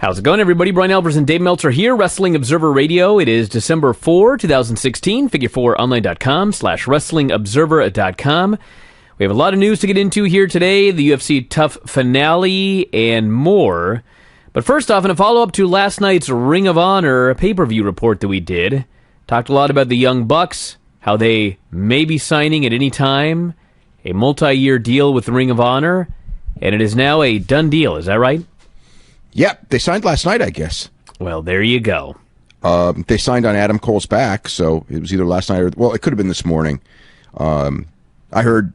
How's it going, everybody? Brian Albers and Dave Meltzer here, Wrestling Observer Radio. It is December 4, 2016, figure4online.com/wrestlingobserver.com. We have a lot of news to get into here today, the UFC TUF finale and more. But first off, in a follow-up to last night's Ring of Honor pay-per-view report that we did, talked a lot about the Young Bucks, how they may be signing at any time, a multi-year deal with the Ring of Honor, and it is now a done deal. Is that right? Yep, they signed last night, I guess. Well, there you go. They signed on Adam Cole's back, so it was either last night or, well, it could have been this morning. I heard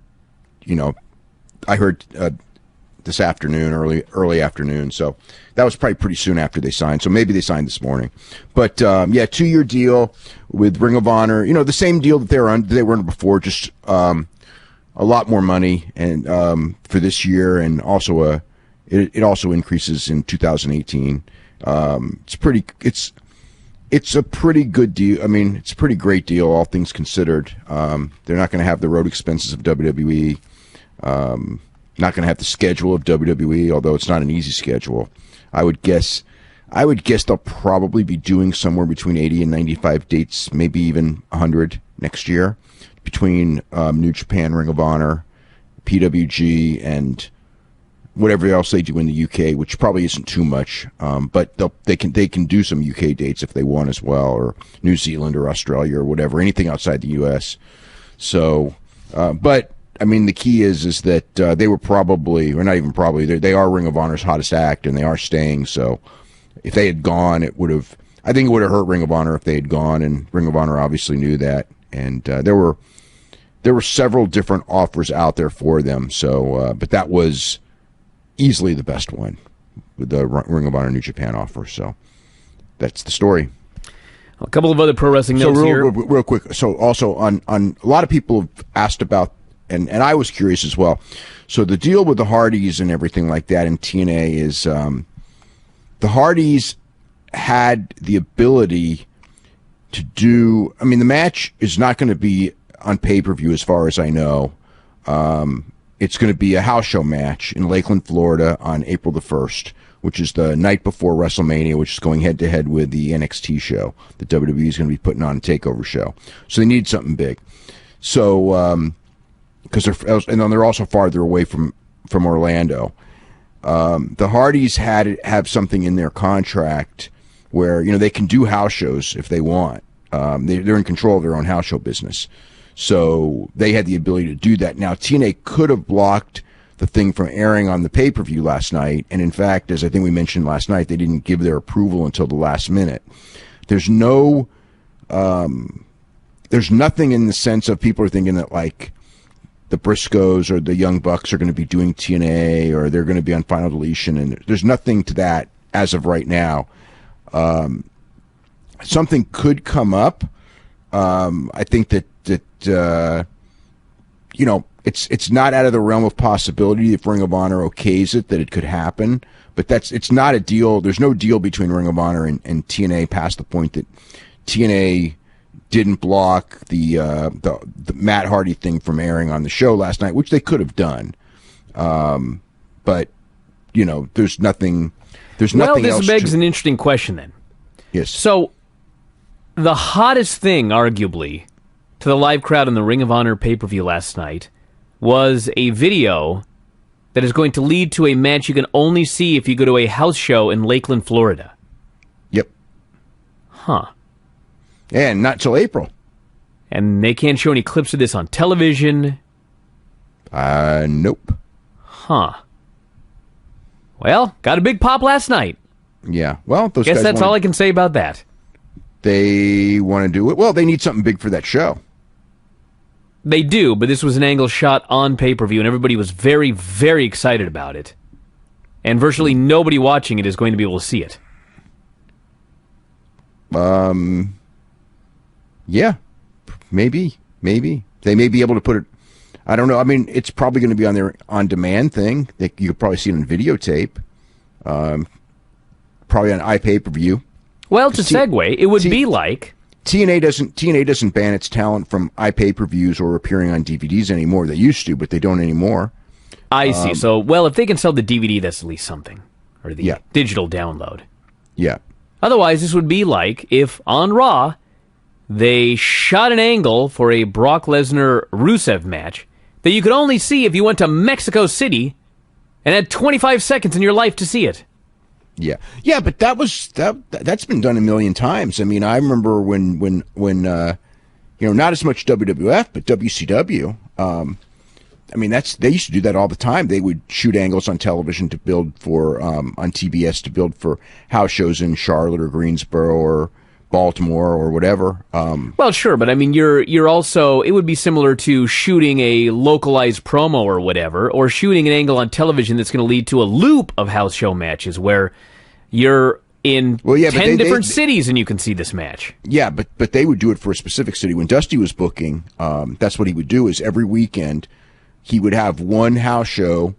this afternoon, early afternoon, so that was probably pretty soon after they signed, so maybe they signed this morning. But, yeah, 2-year deal with Ring of Honor, the same deal that they were under before, just a lot more money and for this year, and also it also increases in 2018. It's a pretty good deal. I mean, it's a pretty great deal, all things considered. They're not going to have the road expenses of WWE. Not going to have the schedule of WWE, although it's not an easy schedule. I would guess they'll probably be doing somewhere between 80 and 95 dates, maybe even 100 next year, between New Japan, Ring of Honor, PWG, and whatever else they do in the UK, which probably isn't too much, but they can do some UK dates if they want as well, or New Zealand or Australia or whatever, anything outside the US. So, but I mean, the key is that they were probably, or not even probably, they are Ring of Honor's hottest act, and they are staying. So, if they had gone, I think it would have hurt Ring of Honor if they had gone, and Ring of Honor obviously knew that, and there were several different offers out there for them. So, but that was easily the best one with the Ring of Honor New Japan offer. So that's the story. A couple of other pro wrestling notes here. Real quick. So also on a lot of people have asked about, and I was curious as well. So the deal with the Hardys and everything like that in TNA is the Hardys had the ability to do, I mean, the match is not going to be on pay-per-view as far as I know. It's going to be a house show match in Lakeland, Florida on April the 1st, which is the night before WrestleMania, which is going head-to-head with the NXT show that WWE is going to be putting on a takeover show. So they need something big. So, because they're also farther away from Orlando. The Hardys have something in their contract where, they can do house shows if they want. They're in control of their own house show business. So they had the ability to do that. Now, TNA could have blocked the thing from airing on the pay-per-view last night. And in fact, as I think we mentioned last night, they didn't give their approval until the last minute. There's nothing in the sense of people are thinking that, like, the Briscoes or the Young Bucks are going to be doing TNA or they're going to be on Final Deletion. And there's nothing to that as of right now. Something could come up. I think that it's not out of the realm of possibility if Ring of Honor okays it that it could happen, but it's not a deal. There's no deal between Ring of Honor and TNA past the point that TNA didn't block the Matt Hardy thing from airing on the show last night, which they could have done. But there's nothing. Well, this begs an interesting question then. Yes. So the hottest thing, arguably, to the live crowd in the Ring of Honor pay-per-view last night was a video that is going to lead to a match you can only see if you go to a house show in Lakeland, Florida. Yep. Huh. And not till April. And they can't show any clips of this on television? Nope. Huh. Well, got a big pop last night. Yeah. Well, those guess guys that's all I can say about that. They want to do it. Well, they need something big for that show. They do, but this was an angle shot on pay-per-view, and everybody was very, very excited about it. And virtually nobody watching it is going to be able to see it. Yeah, maybe. They may be able to put it, I don't know. I mean, it's probably going to be on their on-demand thing. You could probably see it on videotape. Probably on iPay-per-view. Well, to segue, it would be like TNA doesn't ban its talent from iPay-per-views or appearing on DVDs anymore. They used to, but they don't anymore. I see. So, well, if they can sell the DVD, that's at least something. Or the digital download. Yeah. Otherwise, this would be like if on Raw they shot an angle for a Brock Lesnar-Rusev match that you could only see if you went to Mexico City and had 25 seconds in your life to see it. Yeah, yeah, but that's been done a million times. I mean, I remember when not as much WWF, but WCW. I mean, they used to do that all the time. They would shoot angles on television to build for on TBS to build for house shows in Charlotte or Greensboro or Baltimore or whatever. Well, sure, but I mean, you're also, it would be similar to shooting a localized promo or whatever, or shooting an angle on television that's going to lead to a loop of house show matches where you're in 10 different cities and you can see this match. Yeah, but they would do it for a specific city. When Dusty was booking, that's what he would do, is every weekend he would have one house show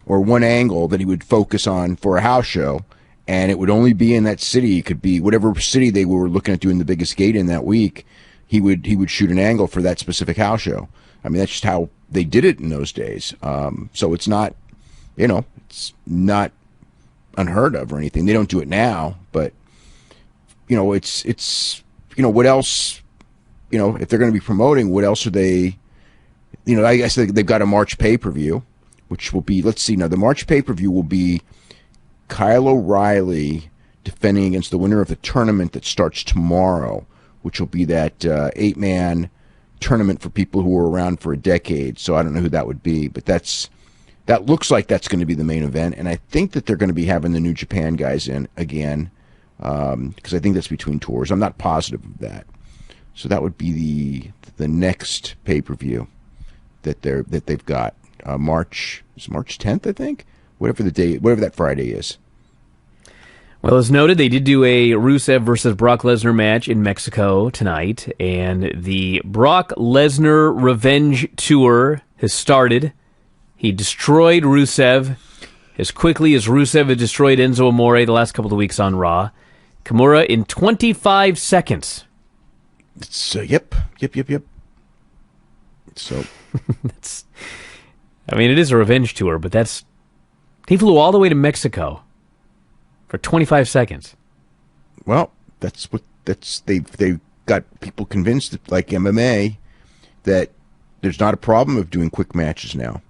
or one angle that he would focus on for a house show, and it would only be in that city. It could be whatever city they were looking at doing the biggest gate in that week. He would shoot an angle for that specific house show. I mean, that's just how they did it in those days. So it's not, it's not unheard of or anything. They don't do it now, but it's what else? If they're going to be promoting, what else are they? I guess they've got a March pay-per-view, which will be, let's see, now the March pay-per-view will be Kyle O'Reilly defending against the winner of the tournament that starts tomorrow, which will be that 8-man tournament for people who were around for a decade. So I don't know who that would be, but that looks like that's going to be the main event. And I think that they're going to be having the New Japan guys in again, because I think that's between tours. I'm not positive of that. So that would be the next pay-per-view that they've got. March 10th, I think, whatever that Friday is. Well, as noted, they did do a Rusev versus Brock Lesnar match in Mexico tonight, and the Brock Lesnar Revenge Tour has started. He destroyed Rusev as quickly as Rusev had destroyed Enzo Amore the last couple of weeks on Raw. Nakamura in 25 seconds. Yep. So it is a revenge tour, but he flew all the way to Mexico for 25 seconds. Well, they've got people convinced, like MMA, that there's not a problem of doing quick matches now.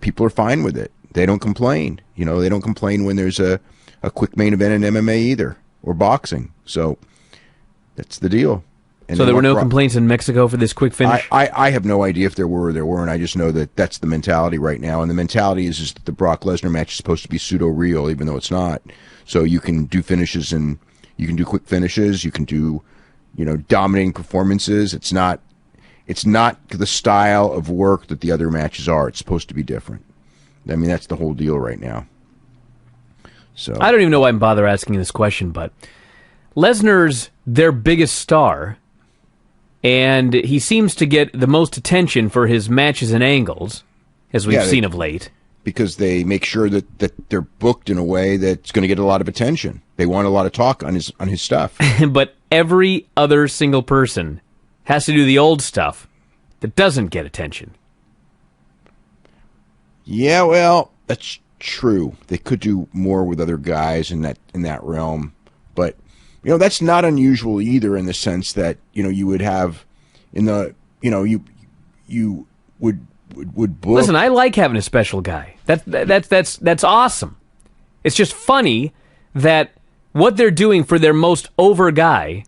People are fine with it. They don't complain. They don't complain when there's a quick main event in MMA either, or boxing. So that's the deal. And so there were no complaints in Mexico for this quick finish? I have no idea if there were or there weren't. I just know that that's the mentality right now. And the mentality is that the Brock Lesnar match is supposed to be pseudo-real, even though it's not. So you can do finishes, and you can do quick finishes. You can do, dominating performances. It's not the style of work that the other matches are. It's supposed to be different. I mean, that's the whole deal right now. So I don't even know why I'm bother asking this question, but Lesnar's their biggest star, and he seems to get the most attention for his matches and angles, as we've seen of late. Because they make sure that they're booked in a way that's going to get a lot of attention. They want a lot of talk on his stuff. But every other single person has to do the old stuff that doesn't get attention. Yeah, well, that's true. They could do more with other guys in that realm, but that's not unusual either, in the sense that you would have you would book. Listen, I like having a special guy. That's awesome. It's just funny that what they're doing for their most over guy,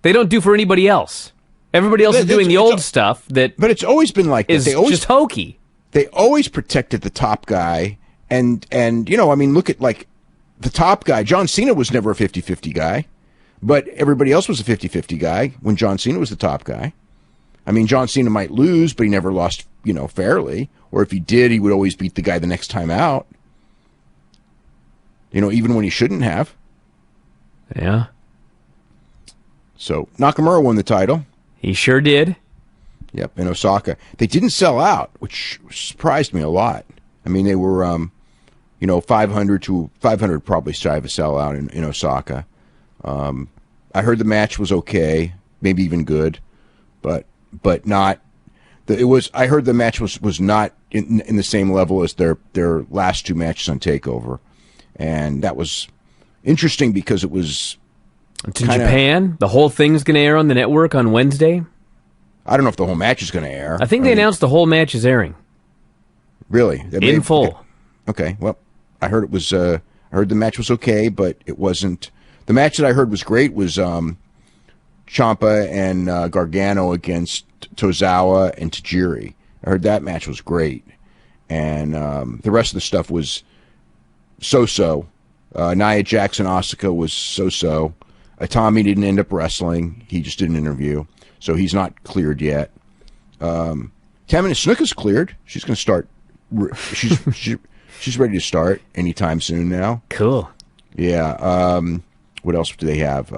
they don't do for anybody else. Everybody else is doing the old stuff that. But it's always been like is just hokey. They always protected the top guy, and look at like the top guy. John Cena was never a 50-50 guy, but everybody else was a 50-50 guy when John Cena was the top guy. I mean, John Cena might lose, but he never lost, fairly. Or if he did, he would always beat the guy the next time out. Even when he shouldn't have. Yeah. So Nakamura won the title. He sure did. Yep, in Osaka. They didn't sell out, which surprised me a lot. I mean, they were, 500 probably shy of a sellout in Osaka. I heard the match was okay, maybe even good, but not. I heard the match was not in the same level as their last two matches on TakeOver, and that was interesting because it was to Japan. The whole thing's going to air on the network on Wednesday. I don't know if the whole match is going to air. I think they announced the whole match is airing. Really? In full. Okay. Well, I heard it was. I heard the match was okay, but it wasn't. The match that I heard was great was Ciampa and Gargano against Tozawa and Tajiri. I heard that match was great, and the rest of the stuff was so-so. Nia Jackson Asuka was so-so. Tommy didn't end up wrestling. He just did an interview, so he's not cleared yet. Tamina Snuka's cleared. She's going to start. She's ready to start anytime soon now. Cool. Yeah. What else do they have?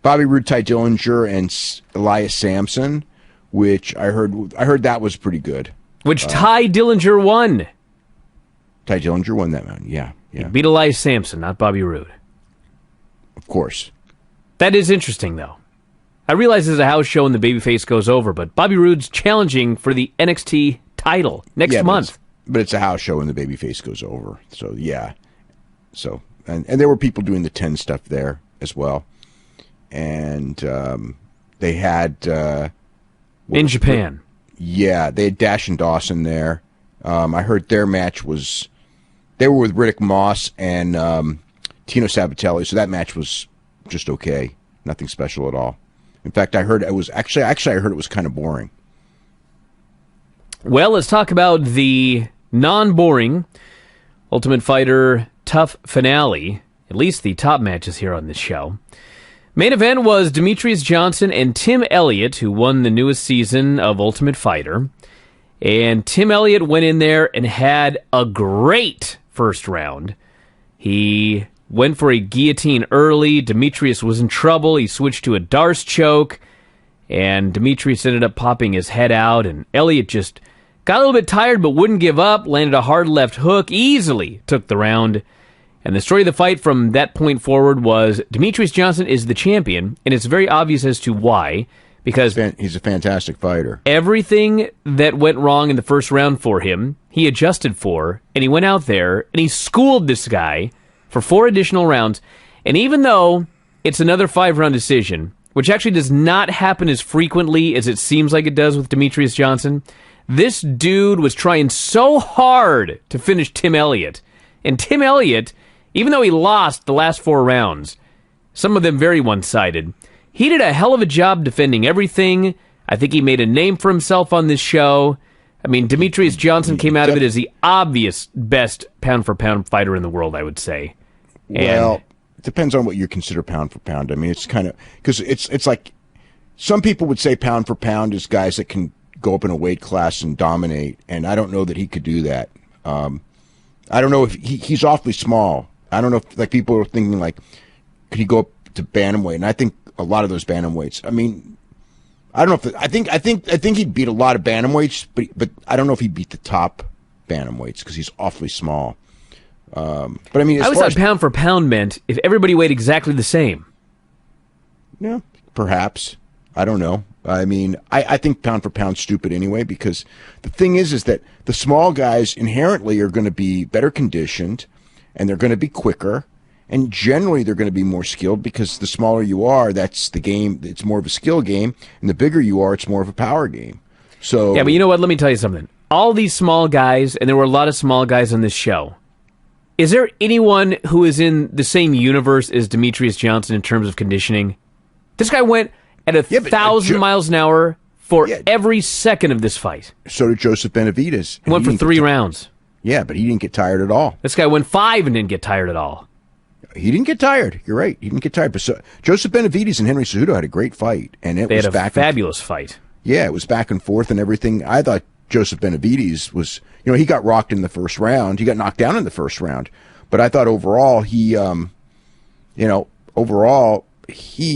Bobby Roode, Ty Dillinger, and Elias Sampson, which I heard that was pretty good. Which Ty Dillinger won. Ty Dillinger won that one. Yeah. He beat Elias Sampson, not Bobby Roode. Of course. That is interesting, though. I realize it's a house show and the babyface goes over, but Bobby Roode's challenging for the NXT title next month. But it's a house show and the babyface goes over. So, yeah. So, and there were people doing the 10 stuff there as well. And they had... in Japan. Yeah, they had Dash and Dawson there. I heard their match was... They were with Riddick Moss and Tino Sabatelli, so that match was just okay. Nothing special at all. In fact, I heard it was... Actually, I heard it was kind of boring. Well, let's talk about the non-boring Ultimate Fighter TUF finale, at least the top matches here on this show. Main event was Demetrius Johnson and Tim Elliott, who won the newest season of Ultimate Fighter. And Tim Elliott went in there and had a great first round. He went for a guillotine early. Demetrius was in trouble. He switched to a Darce choke, and Demetrius ended up popping his head out, and Elliott just got a little bit tired but wouldn't give up, landed a hard left hook, easily took the round. And the story of the fight from that point forward was Demetrius Johnson is the champion, and it's very obvious as to why, because he's a fantastic fighter. Everything that went wrong in the first round for him, he adjusted for, and he went out there, and he schooled this guy for 4 additional rounds. And even though it's another 5-round decision, which actually does not happen as frequently as it seems like it does with Demetrius Johnson, this dude was trying so hard to finish Tim Elliott. And Tim Elliott, even though he lost the last 4 rounds, some of them very one-sided, he did a hell of a job defending everything. I think he made a name for himself on this show. I mean, Demetrius Johnson came out of it as the obvious best pound-for-pound fighter in the world, I would say. Well, it depends on what you consider pound-for-pound. I mean, it's kind of... Because it's like... Some people would say pound-for-pound is guys that can go up in a weight class and dominate, and I don't know that he could do that. I don't know if he's awfully small. I don't know if like people are thinking like, could he go up to bantamweight? And I think a lot of those bantamweights. I mean, I don't know if I think he'd beat a lot of bantamweights, but I don't know if he beat the top bantamweights because he's awfully small. But I mean, I always thought pound for pound meant if everybody weighed exactly the same. Yeah, perhaps. I don't know. I mean, I think pound for pound stupid anyway, because the thing is that the small guys inherently are going to be better conditioned, and they're going to be quicker, and generally they're going to be more skilled because the smaller you are, that's the game. It's more of a skill game, and the bigger you are, it's more of a power game. So yeah, but you know what? Let me tell you something. All these small guys, and there were a lot of small guys on this show. Is there anyone who is in the same universe as Demetrius Johnson in terms of conditioning? This guy went at 1,000 miles an hour for every second of this fight. So did Joseph Benavidez. Went for 3 rounds. Yeah, but he didn't get tired at all. This guy went 5 and didn't get tired at all. He didn't get tired. You're right. He didn't get tired. But Joseph Benavidez and Henry Cejudo had a great fight, and they had a fabulous fight. Yeah, it was back and forth and everything. I thought Joseph Benavidez was, he got rocked in the first round. He got knocked down in the first round. But I thought overall he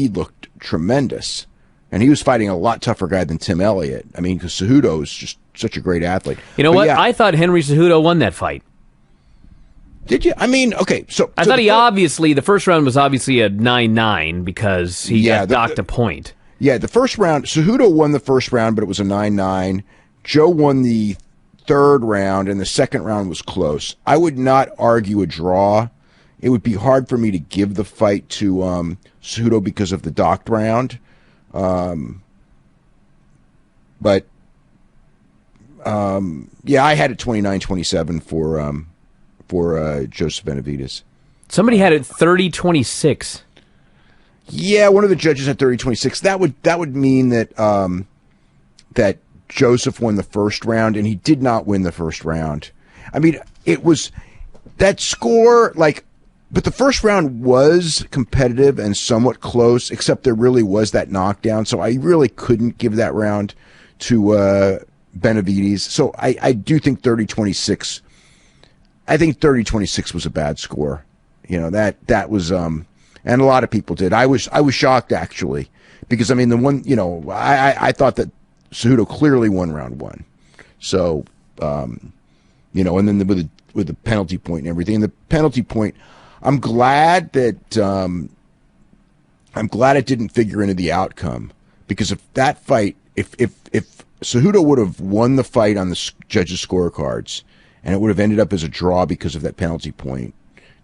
looked tremendous. And he was fighting a lot tougher guy than Tim Elliott. I mean, because Cejudo is just such a great athlete. You know what? Yeah. I thought Henry Cejudo won that fight. Did you? I mean, okay. So I thought the first round was obviously a 9-9 because he got docked a point. Yeah, the first round, Cejudo won the first round, but it was a 9-9. Joe won the third round, and the second round was close. I would not argue a draw it would be hard for me to give the fight to Cejudo because of the docked round. But yeah, I had it 29-27 for Joseph Benavidez. Somebody had it 30-26. Yeah, one of the judges had 30-26. That would mean that that Joseph won the first round, and he did not win the first round. I mean, it was that score, like, but the first round was competitive and somewhat close, except there really was that knockdown, so I really couldn't give that round to Benavidez. So I do think 30-26. I think 30-26 was a bad score. You know, that was and a lot of people did. I was shocked, actually, because I mean, the one, you know, I thought that Cejudo clearly won round one. So you know, and then with the penalty point and everything. And the penalty point, I'm glad it didn't figure into the outcome, because if that fight, if Cejudo would have won the fight on the judges' scorecards, and it would have ended up as a draw because of that penalty point,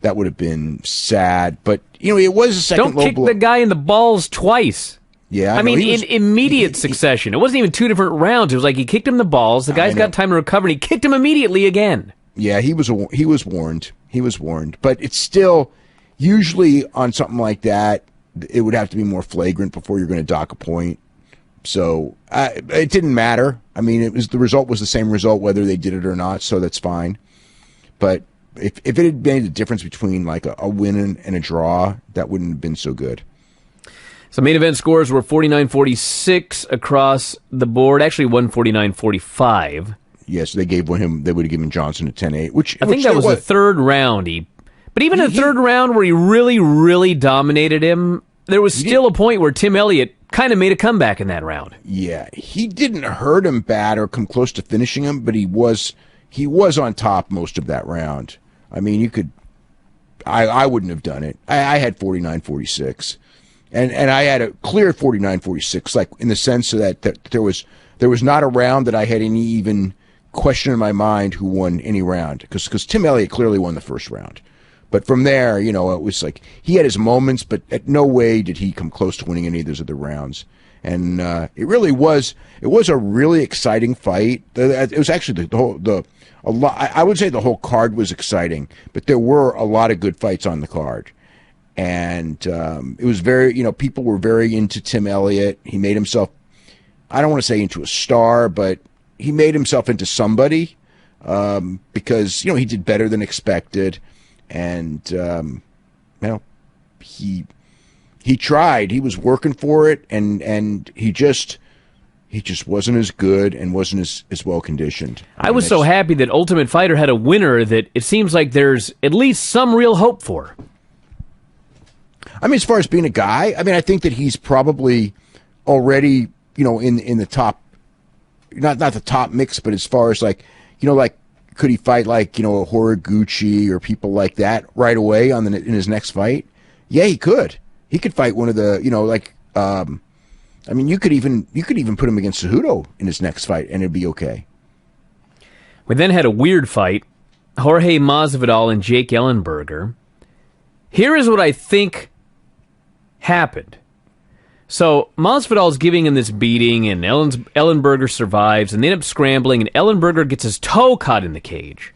that would have been sad. But you know, it was a second. Don't kick the guy in the balls twice. Yeah, I mean, in immediate succession. It wasn't even two different rounds. It was like he kicked him in the balls. The guy's got time to recover, and he kicked him immediately again. Yeah, he was warned. He was warned. But it's still, usually on something like that, it would have to be more flagrant before you're going to dock a point. So it didn't matter. I mean, the result was the same result whether they did it or not. So that's fine. But if it had made a difference between like a win and a draw, that wouldn't have been so good. So main event scores were 49-46 across the board. Actually, 149-45. Yes, they would have given Johnson a 10-8, which I think that was the third round. But even in the third round where he really, really dominated him, there was still a point where Tim Elliott kind of made a comeback in that round. Yeah, he didn't hurt him bad or come close to finishing him, but he was on top most of that round. I mean, you could, I wouldn't have done it. I had 49-46. And I had a clear 49-46, like in the sense that there was not a round that I had any even question in my mind who won any round, because Tim Elliott clearly won the first round. But from there, you know, it was like he had his moments, but at no way did he come close to winning any of those other rounds. And it was a really exciting fight. It was actually I would say the whole card was exciting, but there were a lot of good fights on the card. And it was very, you know, people were very into Tim Elliott. He made himself, I don't want to say into a star, but he made himself into somebody because, you know, he did better than expected. And, you know, he tried. He was working for it, and he just wasn't as good and wasn't as well conditioned. I was so happy that Ultimate Fighter had a winner that it seems like there's at least some real hope for. I mean, as far as being a guy, I mean, I think that he's probably already, you know, in the top, not the top mix, but as far as like, you know, like, could he fight like, you know, a Horiguchi or people like that right away in his next fight? Yeah, he could. He could fight one of the, you know, like, I mean, you could even put him against Cejudo in his next fight, and it'd be okay. We then had a weird fight, Jorge Masvidal and Jake Ellenberger. Here is what I think happened. So Masvidal's giving him this beating, and Ellenberger survives, and they end up scrambling, and Ellenberger gets his toe caught in the cage.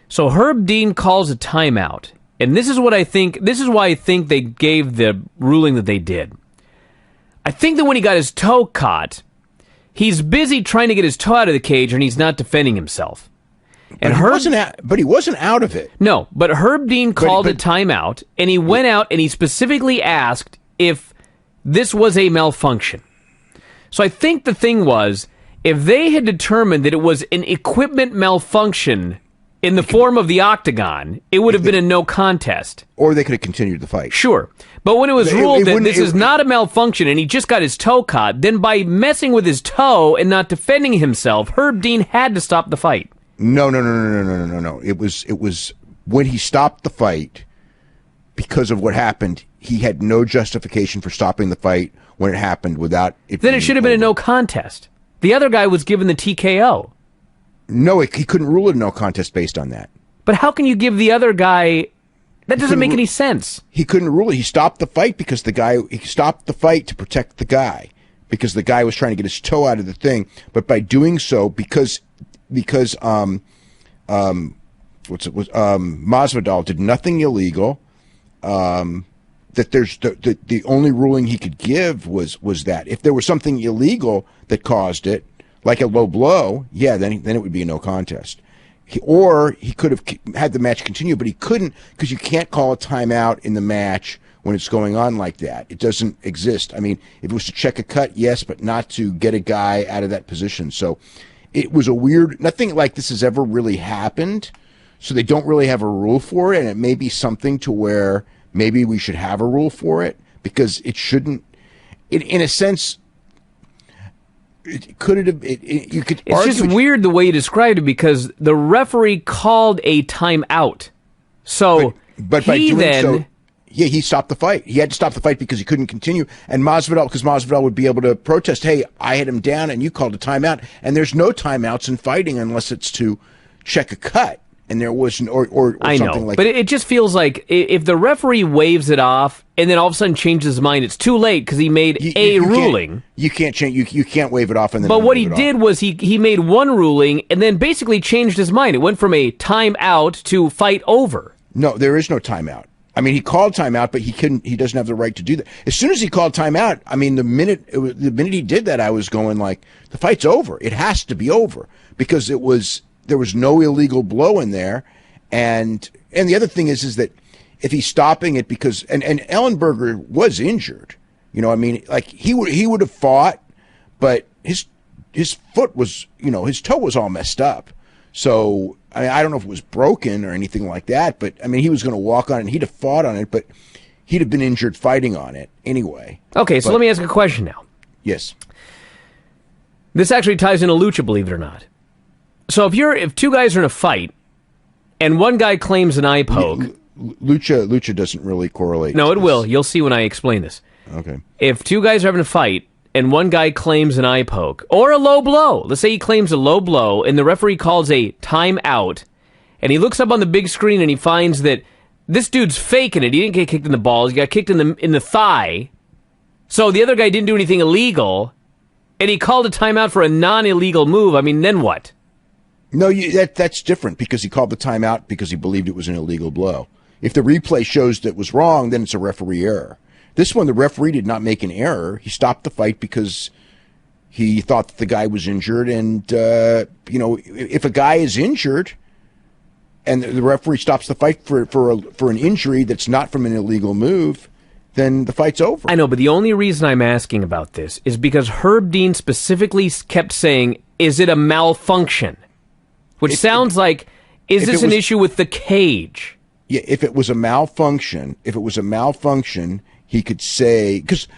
So Herb Dean calls a timeout, and this is why I think they gave the ruling that they did. I think that when he got his toe caught, he's busy trying to get his toe out of the cage, and he's not defending himself. And but he wasn't out of it. No, but Herb Dean called a timeout, and he went out and he specifically asked if this was a malfunction. So I think the thing was, if they had determined that it was an equipment malfunction in the form of the octagon, it would have been a no contest. Or they could have continued the fight. Sure. But when it was ruled that this is not a malfunction and he just got his toe caught, then by messing with his toe and not defending himself, Herb Dean had to stop the fight. No. It was when he stopped the fight, because of what happened, he had no justification for stopping the fight when it happened without it. Then it should have been a no contest. The other guy was given the TKO. No, he couldn't rule it a no contest based on that. But how can you give the other guy That doesn't make any sense. He couldn't rule it. He stopped the fight because he stopped the fight to protect the guy, because the guy was trying to get his toe out of the thing. But by doing so, because Masvidal did nothing illegal, that there's the only ruling he could give was that if there was something illegal that caused it, like a low blow, yeah, then it would be a no contest. Or he could have had the match continue, but he couldn't, because you can't call a timeout in the match when it's going on like that. It doesn't exist. I mean, if it was to check a cut, yes, but not to get a guy out of that position. So it was a weird, nothing like this has ever really happened. So they don't really have a rule for it, and it may be something to where maybe we should have a rule for it, because it shouldn't, in a sense, you could It's just weird the way you described it, because the referee called a timeout. So but by doing so, yeah, he stopped the fight. He had to stop the fight because he couldn't continue. And Masvidal would be able to protest, hey, I had him down and you called a timeout. And there's no timeouts in fighting unless it's to check a cut. And there wasn't, or I something know, like but that. It just feels like if the referee waves it off and then all of a sudden changes his mind, it's too late because he made a ruling. You can't change. You can't wave it off and then. But what he did was he made one ruling and then basically changed his mind. It went from a timeout to fight over. No, there is no timeout. I mean, he called timeout, but he couldn't. He doesn't have the right to do that. As soon as he called timeout, I mean, the minute he did that, I was going like, the fight's over. It has to be over, because there was no illegal blow in there. And the other thing is that if he's stopping it because and Ellenberger was injured, I mean, like he would have fought, but his foot was, his toe was all messed up. So I don't know if it was broken or anything like that, but I mean, he was going to walk on it and he'd have fought on it, but he'd have been injured fighting on it anyway. Okay, so let me ask a question now. Yes. This actually ties into lucha, believe it or not. So if two guys are in a fight and one guy claims an eye poke, lucha doesn't really correlate. No, it will. You'll see when I explain this. Okay. If two guys are having a fight and one guy claims an eye poke or a low blow, let's say he claims a low blow and the referee calls a timeout, and he looks up on the big screen and he finds that this dude's faking it. He didn't get kicked in the balls. He got kicked in the thigh. So the other guy didn't do anything illegal, and he called a timeout for a non-illegal move. I mean, then what? No, that's different, because he called the timeout because he believed it was an illegal blow. If the replay shows that it was wrong, then it's a referee error. This one, the referee did not make an error. He stopped the fight because he thought that the guy was injured. And, if a guy is injured and the referee stops the fight for an injury that's not from an illegal move, then the fight's over. I know, but the only reason I'm asking about this is because Herb Dean specifically kept saying, is it a malfunction? Which sounds like, is this an issue with the cage? Yeah, if it was a malfunction, he could say, because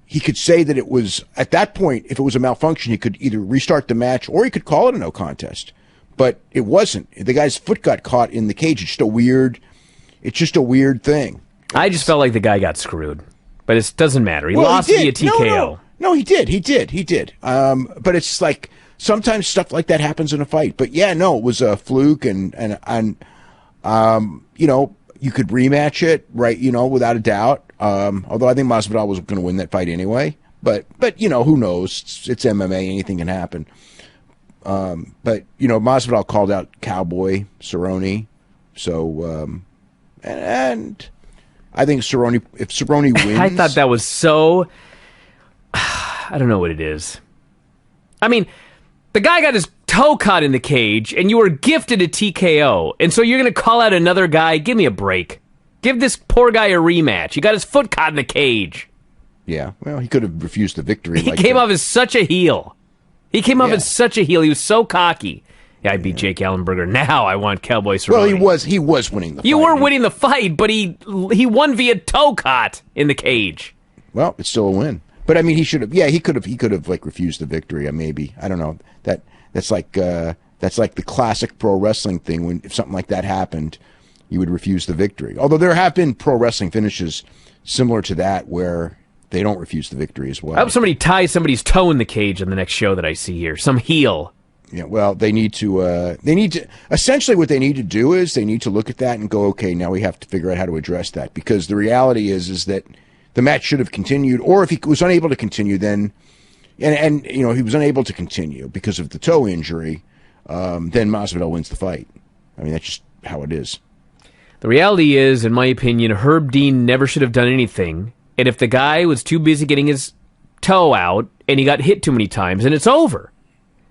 he could say that it was, at that point, if it was a malfunction, he could either restart the match or he could call it a no contest. But it wasn't. The guy's foot got caught in the cage. It's just a weird thing. I just felt like the guy got screwed. But it doesn't matter. He lost via TKO. No, he did. But it's like, sometimes stuff like that happens in a fight. But yeah, no, it was a fluke, and you could rematch it, right? Without a doubt. Although I think Masvidal was going to win that fight anyway. But who knows? It's MMA. Anything can happen. But Masvidal called out Cowboy Cerrone. So, and I think Cerrone, if Cerrone wins, I thought that was so. I don't know what it is. I mean, the guy got his toe caught in the cage, and you were gifted a TKO, and so you're going to call out another guy? Give me a break. Give this poor guy a rematch. He got his foot caught in the cage. Yeah, well, he could have refused the victory. He came off as such a heel. He was so cocky. Yeah, I beat Jake Ellenberger. Now I want Cowboy Cerrone. Well, he was winning the fight. You were winning the fight, but he won via toe caught in the cage. Well, it's still a win. But I mean, he should have. Yeah, he could have like refused the victory. Maybe, I don't know. That's like the classic pro wrestling thing. When if something like that happened, you would refuse the victory. Although there have been pro wrestling finishes similar to that where they don't refuse the victory as well. I hope somebody ties somebody's toe in the cage in the next show that I see here. Some heel. Yeah, well, they need to essentially what they need to do is they need to look at that and go, okay, now we have to figure out how to address that, because the reality is that the match should have continued, or if he was unable to continue, then and he was unable to continue because of the toe injury, then Masvidal wins the fight. I mean, that's just how it is. The reality is, in my opinion, Herb Dean never should have done anything, and if the guy was too busy getting his toe out and he got hit too many times, and it's over.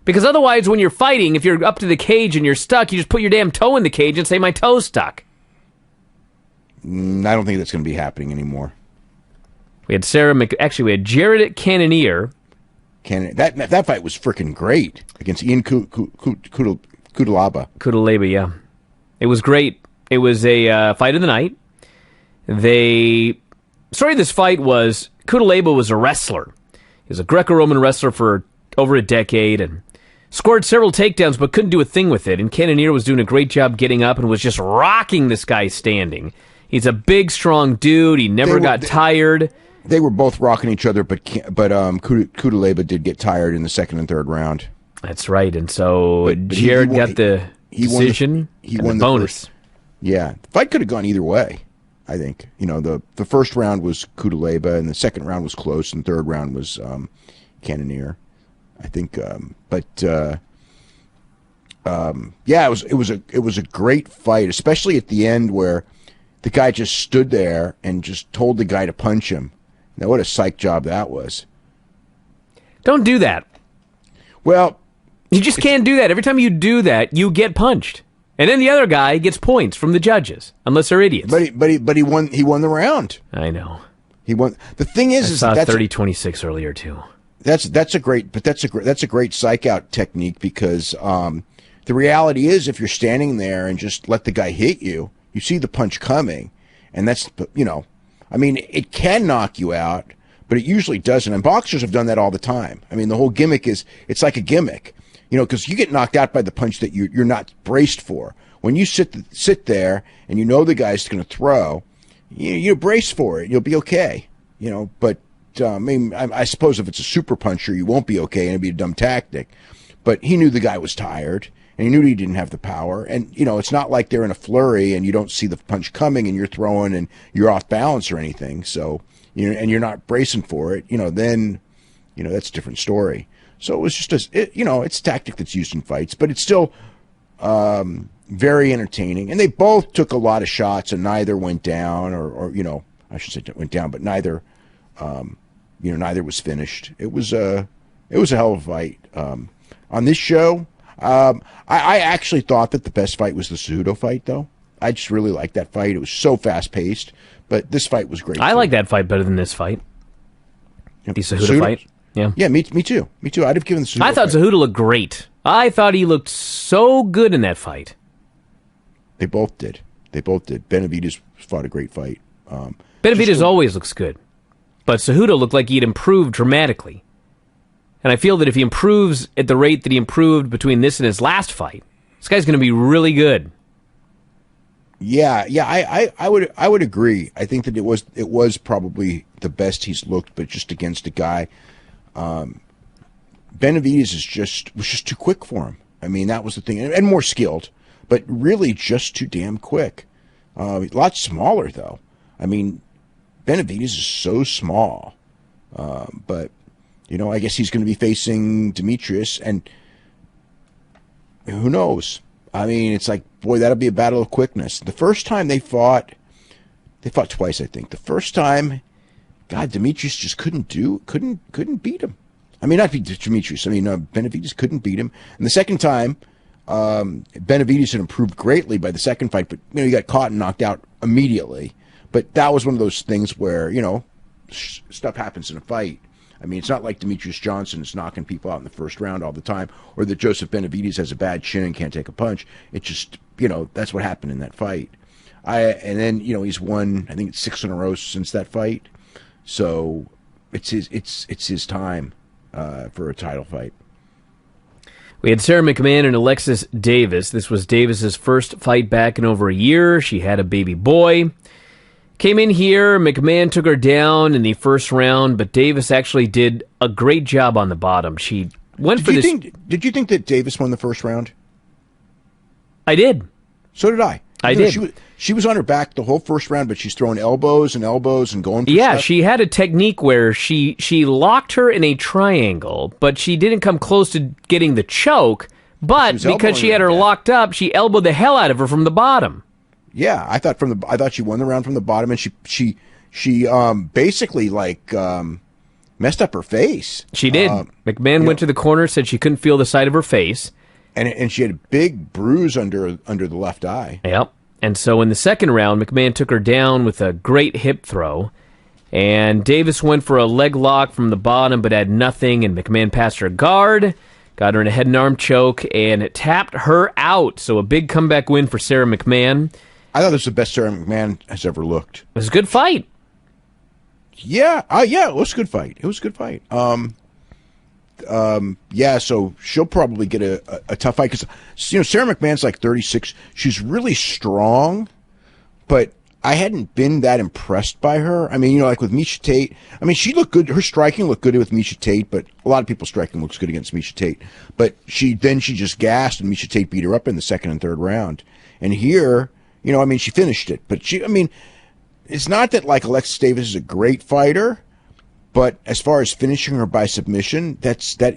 Because otherwise, when you're fighting, if you're up to the cage and you're stuck, you just put your damn toe in the cage and say, my toe's stuck. I don't think that's going to be happening anymore. We had we had Jared Cannonier. That fight was freaking great against Ian Kudalaba. Kudalaba, yeah. It was great. It was a fight of the night. The story of this fight was Kudalaba was a wrestler. He was a Greco-Roman wrestler for over a decade and scored several takedowns but couldn't do a thing with it. And Cannonier was doing a great job getting up and was just rocking this guy standing. He's a big, strong dude. He never got tired. They were both rocking each other, but Kudalaba did get tired in the second and third round. That's right. And so Jared got the decision. He won the bonus. The fight could have gone either way, I think. The first round was Kudalaba, and the second round was close, and the third round was Cannonier, I think. It was a great fight, especially at the end where the guy just stood there and just told the guy to punch him. Now, what a psych job that was. Don't do that. Well, you just can't do that. Every time you do that, you get punched. And then the other guy gets points from the judges, unless they're idiots. But he won the round. I know. He won. The thing is I saw 30-26 earlier too. That's a great psych out technique, because the reality is, if you're standing there and just let the guy hit you, you see the punch coming, and that's it can knock you out, but it usually doesn't. And boxers have done that all the time. I mean, the whole gimmick is, it's like a gimmick, because you get knocked out by the punch that you're not braced for. When you sit there and you know the guy's going to throw, you brace for it. You'll be okay. But I suppose if it's a super puncher, you won't be okay, and it'd be a dumb tactic. But he knew the guy was tired, and he knew he didn't have the power. And, it's not like they're in a flurry and you don't see the punch coming and you're throwing and you're off balance or anything. So, and you're not bracing for it, then, that's a different story. So it was just it's a tactic that's used in fights, but it's still very entertaining. And they both took a lot of shots, and neither went down, or I should say went down, but neither was finished. It was a hell of a fight. On this show, I actually thought that the best fight was the Cejudo fight, though. I just really liked that fight. It was so fast-paced, but this fight was great. I like that fight better than this fight. The Cejudo fight. Yeah. Yeah, me too. Me too. I'd have given the Cejudo I thought Cejudo looked great. I thought he looked so good in that fight. They both did. Benavidez fought a great fight. Benavidez always looks good. But Cejudo looked like he'd improved dramatically. And I feel that if he improves at the rate that he improved between this and his last fight, this guy's going to be really good. Yeah, I would agree. I think that it was probably the best he's looked, but just against a guy. Benavidez was just too quick for him. I mean, that was the thing, and more skilled, but really just too damn quick. A lot smaller though. I mean, Benavidez is so small, but I guess he's going to be facing Demetrius, and who knows? I mean, it's like, boy, that'll be a battle of quickness. The first time they fought twice, I think. The first time, God, Demetrius just couldn't beat him. I mean, not beat Demetrius. I mean, Benavidez couldn't beat him. And the second time, Benavidez had improved greatly by the second fight, but he got caught and knocked out immediately. But that was one of those things where stuff happens in a fight. I mean, it's not like Demetrius Johnson is knocking people out in the first round all the time, or that Joseph Benavidez has a bad chin and can't take a punch. It just, that's what happened in that fight. And then he's won, I think it's 6 in a row since that fight. So it's his time for a title fight. We had Sarah McMahon and Alexis Davis. This was Davis's first fight back in over a year. She had a baby boy. Came in here, McMahon took her down in the first round, but Davis actually did a great job on the bottom. She went for this. Did you think that Davis won the first round? I did. So did I. I did. She was on her back the whole first round, but she's throwing elbows and going for Yeah, stuff. she had a technique where she locked her in a triangle, but she didn't come close to getting the choke. But because she had her locked up, she elbowed the hell out of her from the bottom. Yeah, I thought she won the round from the bottom, and she basically messed up her face. She did. McMahon went to the corner, said she couldn't feel the side of her face. And she had a big bruise under the left eye. Yep. And so in the second round, McMahon took her down with a great hip throw. And Davis went for a leg lock from the bottom, but had nothing. And McMahon passed her guard, got her in a head and arm choke, and it tapped her out. So a big comeback win for Sarah McMahon. I thought this was the best Sarah McMahon has ever looked. It was a good fight. Yeah, it was a good fight. So she'll probably get a tough fight because Sarah McMahon's like 36. She's really strong, but I hadn't been that impressed by her. I mean, like with Miesha Tate. I mean, she looked good. Her striking looked good with Miesha Tate, but a lot of people's striking looks good against Miesha Tate. But she just gassed, and Miesha Tate beat her up in the second and third round. And here, she finished it. But it's not that like Alexis Davis is a great fighter. But as far as finishing her by submission, that's a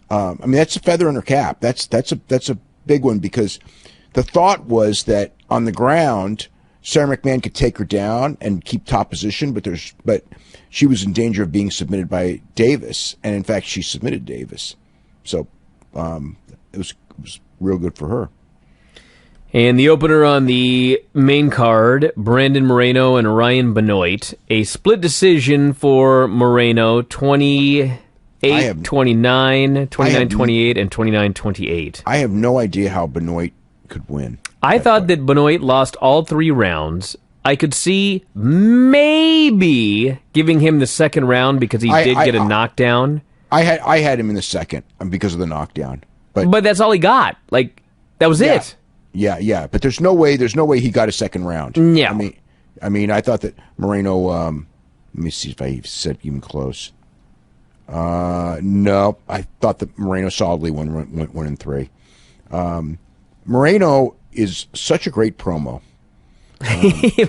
feather in her cap. That's a big one because the thought was that on the ground, Sarah McMahon could take her down and keep top position, but she was in danger of being submitted by Davis, and in fact, she submitted Davis. So it was real good for her. And the opener on the main card, Brandon Moreno and Ryan Benoit. A split decision for Moreno, 28-29, 29-28, and 29-28. I have no idea how Benoit could win. I thought that Benoit lost all 3 rounds. I could see maybe giving him the second round because he did get a knockdown. I had him in the second because of the knockdown. But that's all he got. Like, that was it. Yeah, but there's no way he got a second round. Yeah. I mean, I thought that Moreno. Let me see if I said even close. No, I thought that Moreno solidly won 1 and 3. Moreno is such a great promo.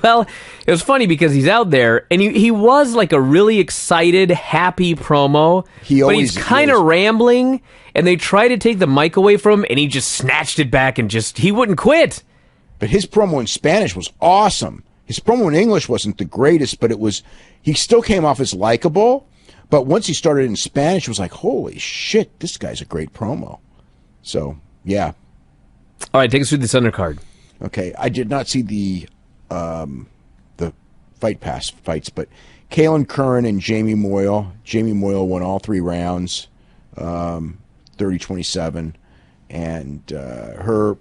Well, it was funny because he's out there, and he was like a really excited, happy promo, but he's kind of rambling, and they try to take the mic away from him, and he just snatched it back and he wouldn't quit. But his promo in Spanish was awesome. His promo in English wasn't the greatest, but he still came off as likable, but once he started in Spanish, it was like, holy shit, this guy's a great promo. So, yeah. All right, take us through this undercard. Okay, I did not see the Fight Pass fights, but Kaylin Curran and Jamie Moyle. Jamie Moyle won all 3 rounds, 30-27, and her,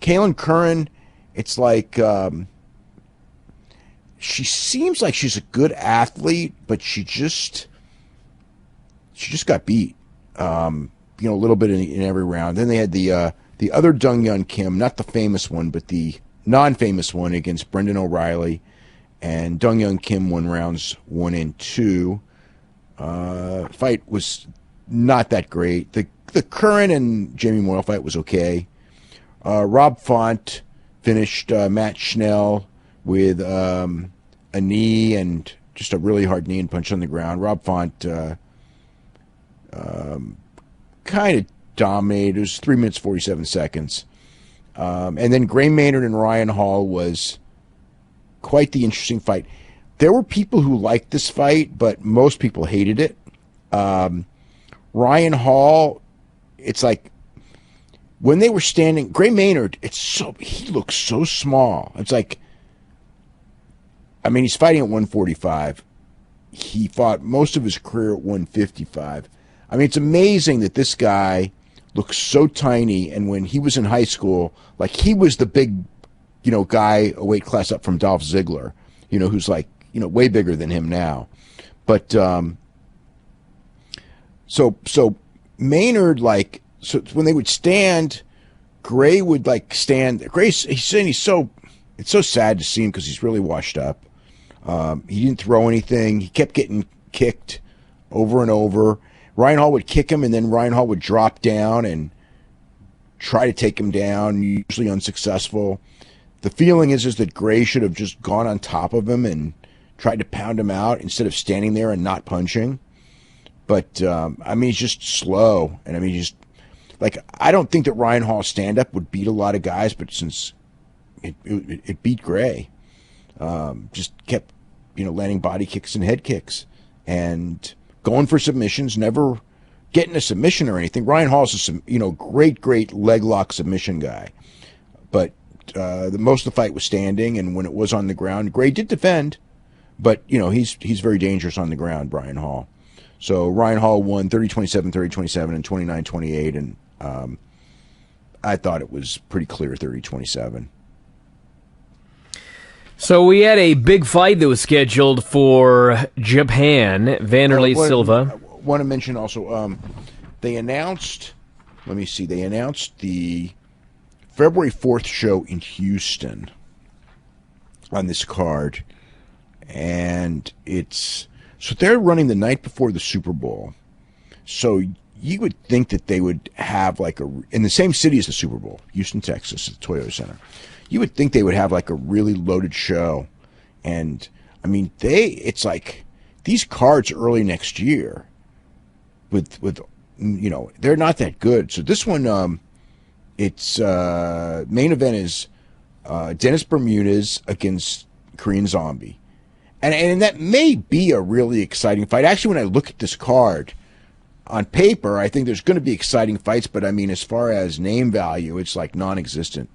Kaylin Curran, it's like she seems like she's a good athlete, but she just got beat, a little bit in every round. Then they had the other Dong-Yeon Kim, not the famous one, but the non-famous one against Brendan O'Reilly, and Dong-Yeon Kim won rounds 1 and 2. Fight was not that great. The Curran and Jamie Moyle fight was okay. Rob Font finished Matt Schnell with a knee and just a really hard knee and punch on the ground. Rob Font kind of dominated. It was 3 minutes 47 seconds. And then Gray Maynard and Ryan Hall was quite the interesting fight. There were people who liked this fight, but most people hated it. Ryan Hall, it's like when they were standing, Gray Maynard, he looks so small. It's like, I mean, he's fighting at 145. He fought most of his career at 155. I mean, it's amazing that this guy looks so tiny, and when he was in high school, like, he was the big, guy a weight class up from Dolph Ziggler, who's like, way bigger than him now. But so Maynard, like, so when they would stand, Gray would like stand. He's saying it's so sad to see him because he's really washed up. He didn't throw anything. He kept getting kicked over and over. Ryan Hall would kick him, and then Ryan Hall would drop down and try to take him down, usually unsuccessful. The feeling is that Gray should have just gone on top of him and tried to pound him out instead of standing there and not punching. But, he's just slow. And, I don't think that Ryan Hall's stand-up would beat a lot of guys, but since it beat Gray, just kept, landing body kicks and head kicks and going for submissions, never getting a submission or anything. Ryan Hall's a great leg lock submission guy. But most of the fight was standing, and when it was on the ground, Gray did defend. But, he's very dangerous on the ground, Ryan Hall. So Ryan Hall won 30-27, 30-27, and 29-28, and I thought it was pretty clear 30-27. So we had a big fight that was scheduled for Japan, Vanderlei Silva. I want to mention also, they announced the February 4th show in Houston on this card. And so they're running the night before the Super Bowl. So you would think that they would have in the same city as the Super Bowl, Houston, Texas, at the Toyota Center. You would think they would have a really loaded show. And it's these cards early next year with they're not that good. So this one, it's main event is Dennis Bermudez against Korean Zombie. And that may be a really exciting fight. Actually, when I look at this card, on paper, I think there's going to be exciting fights, but as far as name value, it's non-existent.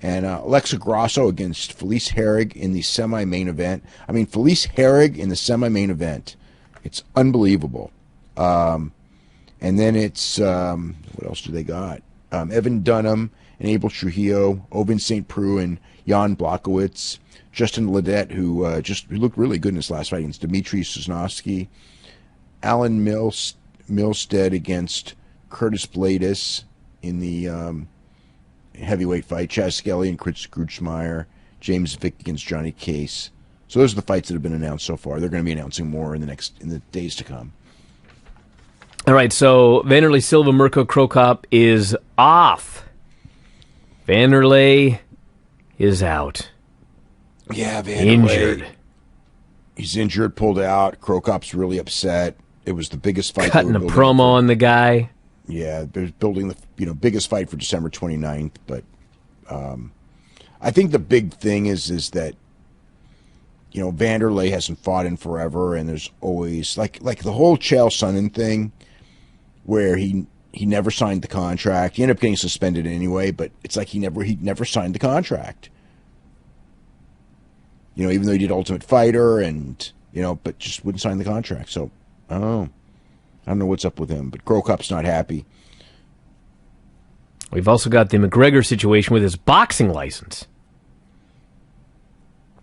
And Alexa Grasso against Felice Herrig in the semi-main event. Felice Herrig in the semi-main event. It's unbelievable. And then it's, what else do they got? Evan Dunham and Abel Trujillo, Oven St. Preux and Jan Blachowicz. Justin Ledet, who looked really good in his last fight against Dmitry Sosnovsky. Alan Milstead against Curtis Bladis in the heavyweight fight. Chaz Skelly and Chris Gruchmeyer. James Vick against Johnny Case. So those are the fights that have been announced so far. They're going to be announcing more in the days to come. All right, so Vanderlei Silva, Mirko Cro Cop is off. Vanderlei is out. Yeah, Vanderlei. Injured. He's injured, pulled out. Cro Cop's really upset. It was the biggest fight. Cutting a promo on the guy. Yeah, they're building the biggest fight for December 29th. But I think the big thing is that Vanderlei hasn't fought in forever, and there's always like the whole Chael Sonnen thing, where he never signed the contract. He ended up getting suspended anyway, but it's he never signed the contract. Even though he did Ultimate Fighter and but just wouldn't sign the contract. So I don't know what's up with him, but Cro Cop's not happy. We've also got the McGregor situation with his boxing license.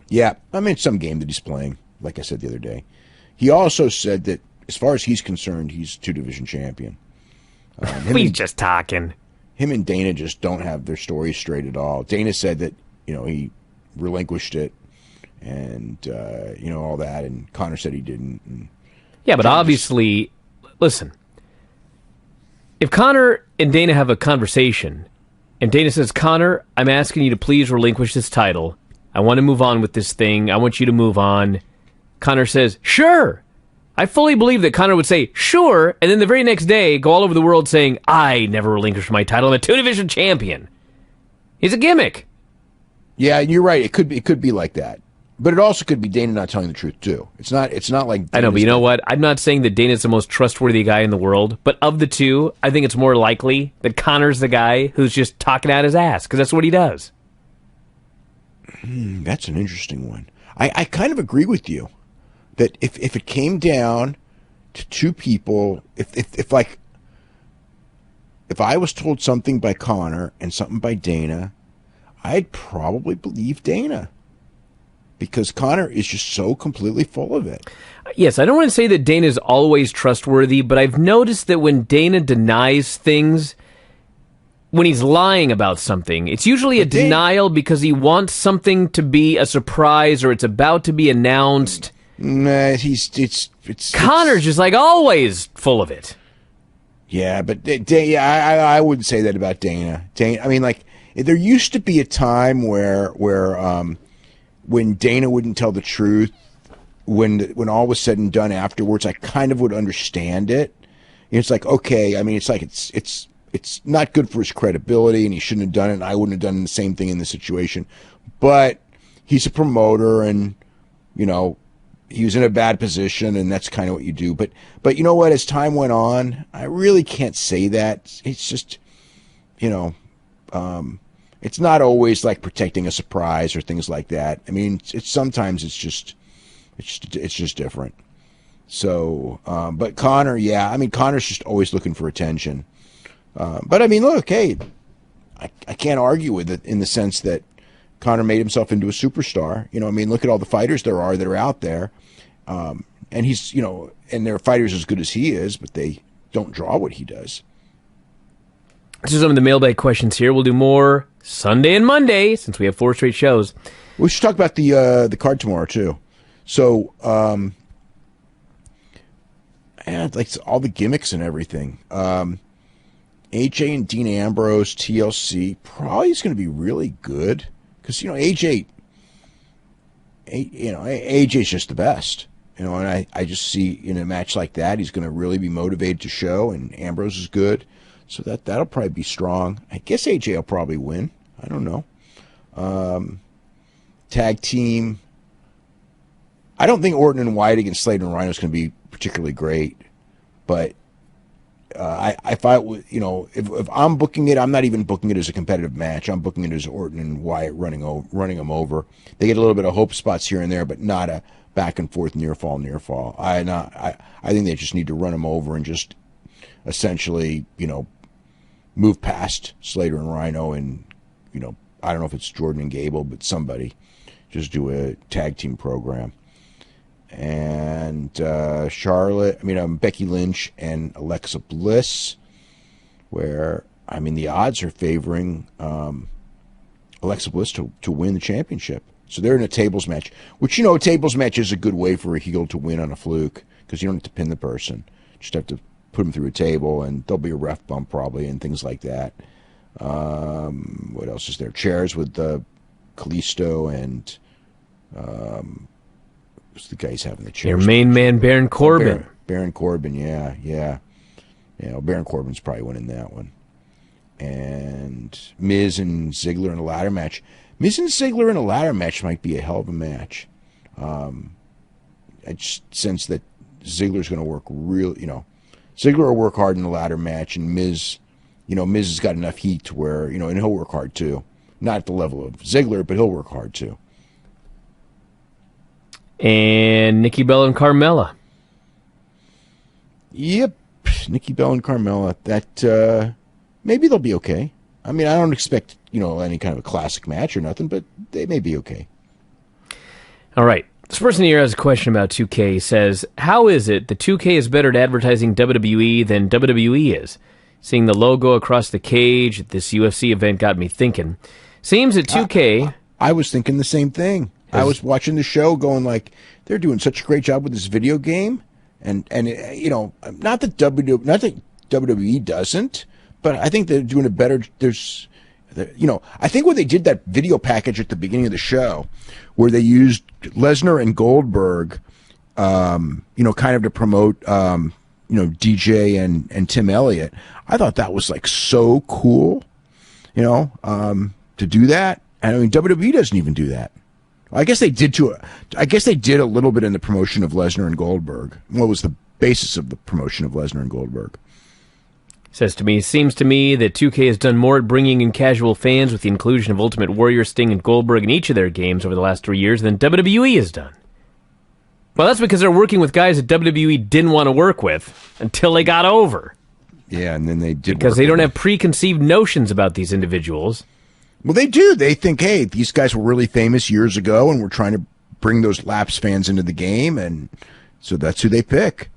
Yeah, it's some game that he's playing, like I said the other day. He also said that, as far as he's concerned, he's two-division champion. He's just talking. Him and Dana just don't have their stories straight at all. Dana said that, he relinquished it and, all that, and Conor said he didn't. And yeah, but obviously, listen, if Conor and Dana have a conversation, and Dana says, Conor, I'm asking you to please relinquish this title. I want to move on with this thing. I want you to move on. Conor says, sure. I fully believe that Conor would say, sure, and then the very next day go all over the world saying, I never relinquished my title. I'm a two-division champion. He's a gimmick. Yeah, you're right. It could be like that. But it also could be Dana not telling the truth, too. It's not like Dana's, I know, but you know what? I'm not saying that Dana's the most trustworthy guy in the world, but of the two, I think it's more likely that Conor's the guy who's just talking out his ass, because that's what he does. That's an interesting one. I kind of agree with you that if it came down to two people, if I was told something by Conor and something by Dana, I'd probably believe Dana. Because Conor is just so completely full of it. Yes, I don't want to say that Dana's always trustworthy, but I've noticed that when Dana denies things, when he's lying about something, it's usually a denial because he wants something to be a surprise or it's about to be announced. Nah, Conor's just always full of it. Yeah, but I wouldn't say that about Dana. I mean, like, there used to be a time where when Dana wouldn't tell the truth, when all was said and done afterwards, I kind of would understand it. It's like, okay, I mean, it's like it's not good for his credibility, and he shouldn't have done it, and I wouldn't have done the same thing in this situation. But he's a promoter, and, you know, he was in a bad position, and that's kind of what you do. But you know what? As time went on, I really can't say that. It's just, you know, it's not always like protecting a surprise or things like that. I mean, sometimes it's just different. So, but Conor, yeah, I mean, Conor's just always looking for attention. But I mean, look, hey, I can't argue with it in the sense that Conor made himself into a superstar. You know, I mean, look at all the fighters that are out there. And he's, you know, and there are fighters as good as he is, but they don't draw what he does. This is some of the mailbag questions here. We'll do more Sunday and Monday since we have 4 straight shows. We should talk about the card tomorrow too. So, and like all the gimmicks and everything. AJ and Dean Ambrose, TLC, probably is going to be really good because, you know, AJ's just the best. You know, and I just see in a match like that, he's going to really be motivated to show, and Ambrose is good. So that'll probably be strong. I guess AJ will probably win. I don't know. Tag team. I don't think Orton and Wyatt against Slater and Rhino is going to be particularly great, but if I'm booking it, I'm not even booking it as a competitive match. I'm booking it as Orton and Wyatt running them over. They get a little bit of hope spots here and there, but not a back and forth near fall. I think they just need to run them over and just essentially, you know, move past Slater and Rhino, and, you know, I don't know if it's Jordan and Gable, but somebody just do a tag team program. And Becky Lynch and Alexa Bliss, where, I mean, the odds are favoring Alexa Bliss to win the championship. So they're in a tables match, which, you know, a tables match is a good way for a heel to win on a fluke because you don't have to pin the person. You just have to put them through a table, and there'll be a ref bump probably and things like that. What else is there? Chairs with Kalisto and who's the guy he's having the chairs? Your main man, Baron Corbin. Baron Corbin, yeah. Baron Corbin's probably winning that one. And Miz and Ziggler in a ladder match. Miz and Ziggler in a ladder match might be a hell of a match. I just sense that Ziggler's going to work Ziggler will work hard in the ladder match, and Miz has got enough heat to where, and he'll work hard too. Not at the level of Ziggler, but he'll work hard too. And Nikki Bella and Carmella. Yep, Nikki Bella and Carmella. That maybe they'll be okay. I mean, I don't expect any kind of a classic match or nothing, but they may be okay. All right. This person here has a question about 2K. He says, how is it that 2K is better at advertising WWE than WWE is? Seeing the logo across the cage at this UFC event got me thinking. Seems that 2K... I was thinking the same thing. I was watching the show going like, they're doing such a great job with this video game. And not that WWE doesn't, but I think they're doing a better... I think when they did that video package at the beginning of the show, where they used Lesnar and Goldberg, kind of to promote, DJ and Tim Elliott, I thought that was like so cool, to do that. And I mean, WWE doesn't even do that. I guess they did a little bit in the promotion of Lesnar and Goldberg. What was the basis of the promotion of Lesnar and Goldberg? Seems to me that 2K has done more at bringing in casual fans with the inclusion of Ultimate Warrior, Sting, and Goldberg in each of their games over the last 3 years than WWE has done. Well, that's because they're working with guys that WWE didn't want to work with until they got over. Yeah, and then they did. Because they don't have preconceived notions about these individuals. Well, they do. They think, hey, these guys were really famous years ago, and we're trying to bring those lapsed fans into the game, and so that's who they pick.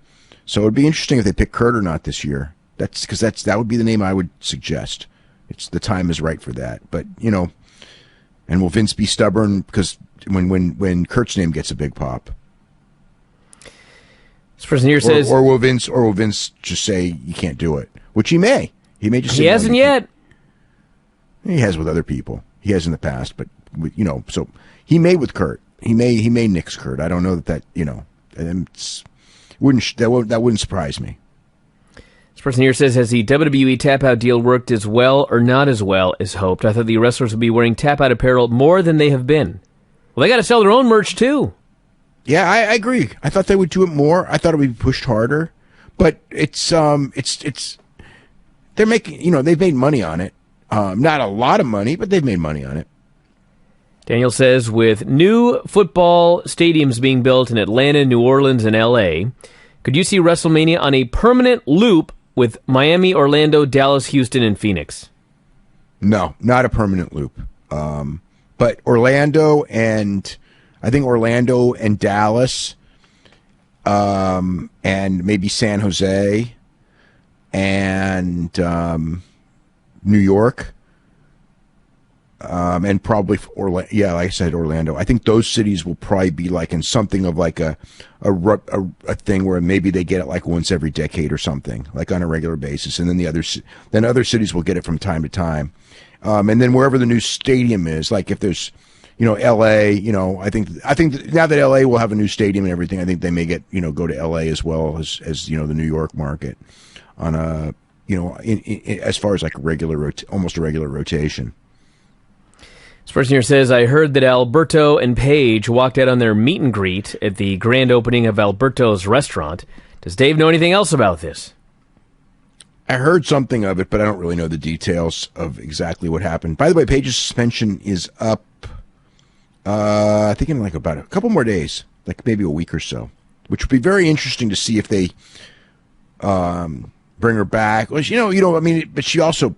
So it'd be interesting if they pick Kurt or not this year. That's because that would be the name I would suggest. The time is right for that. But and will Vince be stubborn because when Kurt's name gets a big pop? This person here says, or will Vince just say you can't do it? which he may. He may just. He hasn't yet. He has with other people. He has in the past, but so he may with Kurt. He may nix Kurt. I don't know that wouldn't surprise me. This person here says, has the WWE tap-out deal worked as well or not as well as hoped? I thought the wrestlers would be wearing tap-out apparel more than they have been. Well, they got to sell their own merch, too. Yeah, I agree. I thought they would do it more. I thought it would be pushed harder. But it's they're making, they've made money on it. Not a lot of money, but they've made money on it. Daniel says, with new football stadiums being built in Atlanta, New Orleans, and L.A., could you see WrestleMania on a permanent loop with Miami, Orlando, Dallas, Houston, and Phoenix? No, not a permanent loop. But Orlando and Dallas, and maybe San Jose, and New York, and probably Orlando. Yeah, like I said, Orlando. I think those cities will probably be like in something of like a thing where maybe they get it like once every decade or something, like on a regular basis, and then other cities will get it from time to time, and then wherever the new stadium is, like if there's, L.A. I think now that L.A. will have a new stadium and everything, I think they may get go to L.A. as well as the New York market on a as far as like almost a regular rotation. This person here says, I heard that Alberto and Paige walked out on their meet and greet at the grand opening of Alberto's restaurant. Does Dave know anything else about this? I heard something of it, but I don't really know the details of exactly what happened. By the way, Paige's suspension is up, I think in like about a couple more days, like maybe a week or so, which would be very interesting to see if they bring her back. Well, but she also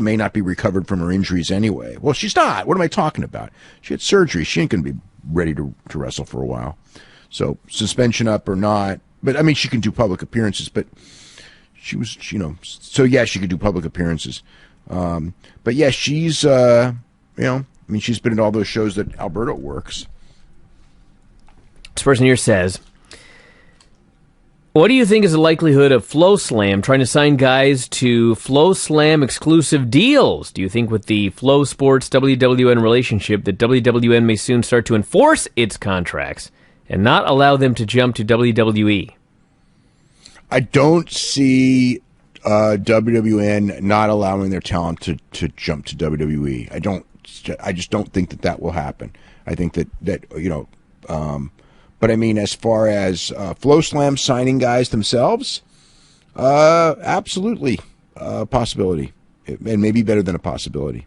may not be recovered from her injuries anyway. Well, she's not. What am I talking about? She had surgery. She ain't going to be ready to wrestle for a while. So suspension up or not, but I mean, she can do public appearances, but she was, so yeah, she could do public appearances. But yeah, she's, she's been in all those shows that Alberto works. This person here says, what do you think is the likelihood of Flow Slam trying to sign guys to Flow Slam exclusive deals? Do you think with the Flow Sports WWN relationship that WWN may soon start to enforce its contracts and not allow them to jump to WWE? I don't see WWN not allowing their talent to jump to WWE. I just don't think that will happen. I think that but I mean, as far as Flow Slam signing guys themselves, absolutely a possibility, and maybe better than a possibility.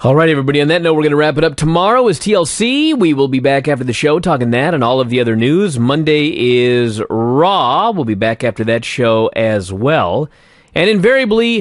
All right, everybody. On that note, we're going to wrap it up. Tomorrow is TLC. We will be back after the show talking that and all of the other news. Monday is Raw. We'll be back after that show as well. And invariably,